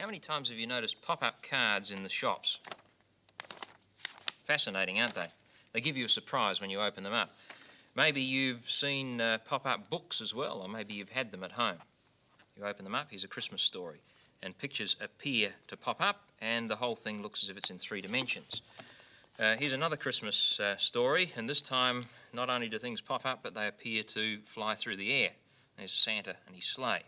How many times have you noticed pop-up cards in the shops? Fascinating, aren't they? They give you a surprise when you open them up. Maybe you've seen pop-up books as well, or maybe you've had them at home. You open them up, here's a Christmas story, and pictures appear to pop up, and the whole thing looks as if it's in 3 dimensions. Here's another Christmas story, and this time not only do things pop up, but they appear to fly through the air. There's Santa and his sleigh.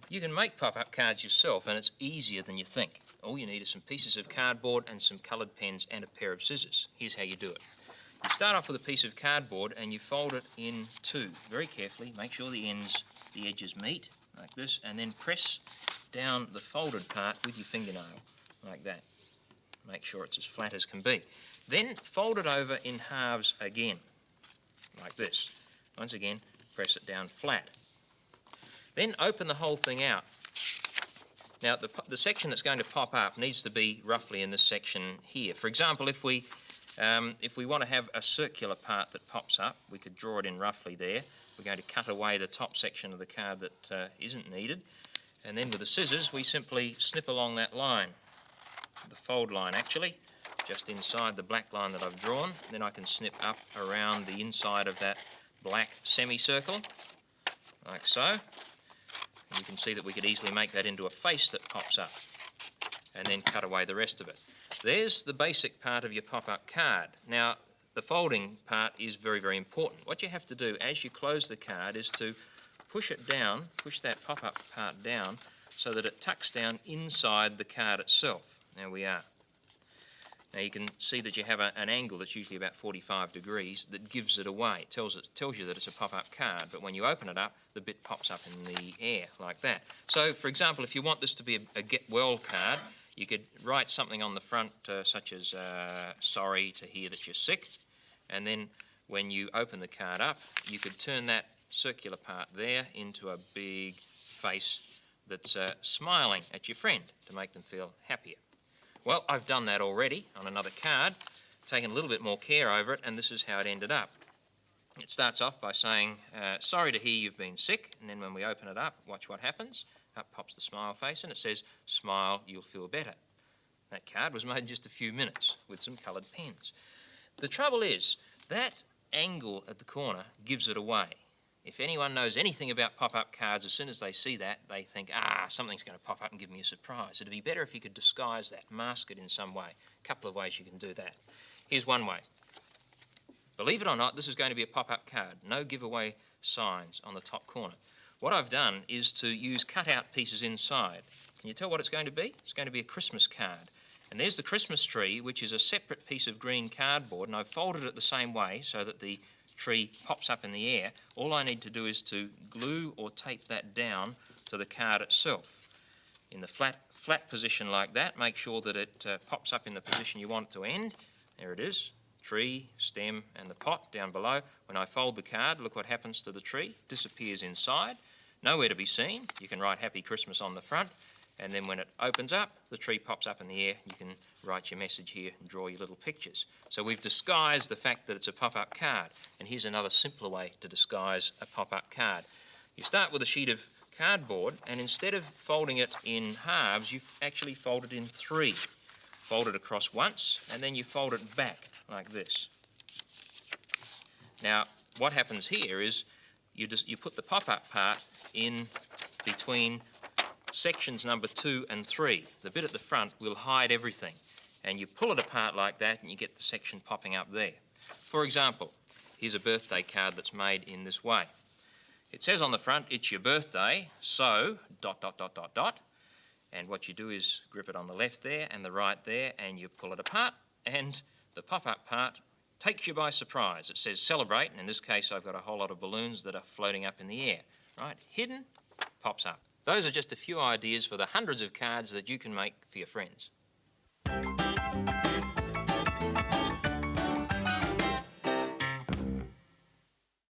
You can make pop-up cards yourself, and it's easier than you think. All you need is some pieces of cardboard and some coloured pens and a pair of scissors. Here's how you do it. You start off with a piece of cardboard and you fold it in 2 very carefully. Make sure the edges meet like this, and then press down the folded part with your fingernail like that. Make sure it's as flat as can be. Then fold it over in halves again like this. Once again, press it down flat. Then open the whole thing out. Now the section that's going to pop up needs to be roughly in this section here. For example, if we want to have a circular part that pops up, we could draw it in roughly there. We're going to cut away the top section of the card that isn't needed, and then with the scissors we simply snip along that line, the fold line actually, just inside the black line that I've drawn. Then I can snip up around the inside of that black semicircle, like so. And you can see that we could easily make that into a face that pops up, and then cut away the rest of it. There's the basic part of your pop-up card. Now, the folding part is very, very important. What you have to do as you close the card is to push it down, push that pop-up part down, so that it tucks down inside the card itself. There we are. Now you can see that you have an angle that's usually about 45 degrees that gives it away. It tells you that it's a pop-up card, but when you open it up, the bit pops up in the air like that. So, for example, if you want this to be a get well card, you could write something on the front such as sorry to hear that you're sick, and then when you open the card up, you could turn that circular part there into a big face that's smiling at your friend to make them feel happier. Well, I've done that already on another card, taken a little bit more care over it, and this is how it ended up. It starts off by saying, sorry to hear you've been sick, and then when we open it up, watch what happens. Up pops the smile face, and it says, smile, you'll feel better. That card was made in just a few minutes with some coloured pens. The trouble is, that angle at the corner gives it away. If anyone knows anything about pop-up cards, as soon as they see that, they think, something's going to pop up and give me a surprise. It'd be better if you could disguise that, mask it in some way. A couple of ways you can do that. Here's one way. Believe it or not, this is going to be a pop-up card. No giveaway signs on the top corner. What I've done is to use cut-out pieces inside. Can you tell what it's going to be? It's going to be a Christmas card. And there's the Christmas tree, which is a separate piece of green cardboard, and I've folded it the same way so that the tree pops up in the air. All I need to do is to glue or tape that down to the card itself. In the flat position like that, make sure that it pops up in the position you want it to end. There it is, tree, stem and the pot down below. When I fold the card, look what happens to the tree. Disappears inside, nowhere to be seen. You can write Happy Christmas on the front, and then when it opens up, the tree pops up in the air. You can write your message here and draw your little pictures. So we've disguised the fact that it's a pop-up card. And here's another simpler way to disguise a pop-up card. You start with a sheet of cardboard, and instead of folding it in halves, you actually fold it in 3. Fold it across once, and then you fold it back like this. Now, what happens here is you put the pop-up part in between sections number 2 and 3. The bit at the front will hide everything, and you pull it apart like that and you get the section popping up there. For example, here's a birthday card that's made in this way. It says on the front, it's your birthday, so ... and what you do is grip it on the left there and the right there, and you pull it apart, and the pop-up part takes you by surprise. It says celebrate, and in this case I've got a whole lot of balloons that are floating up in the air. Right, hidden, pops up. Those are just a few ideas for the hundreds of cards that you can make for your friends.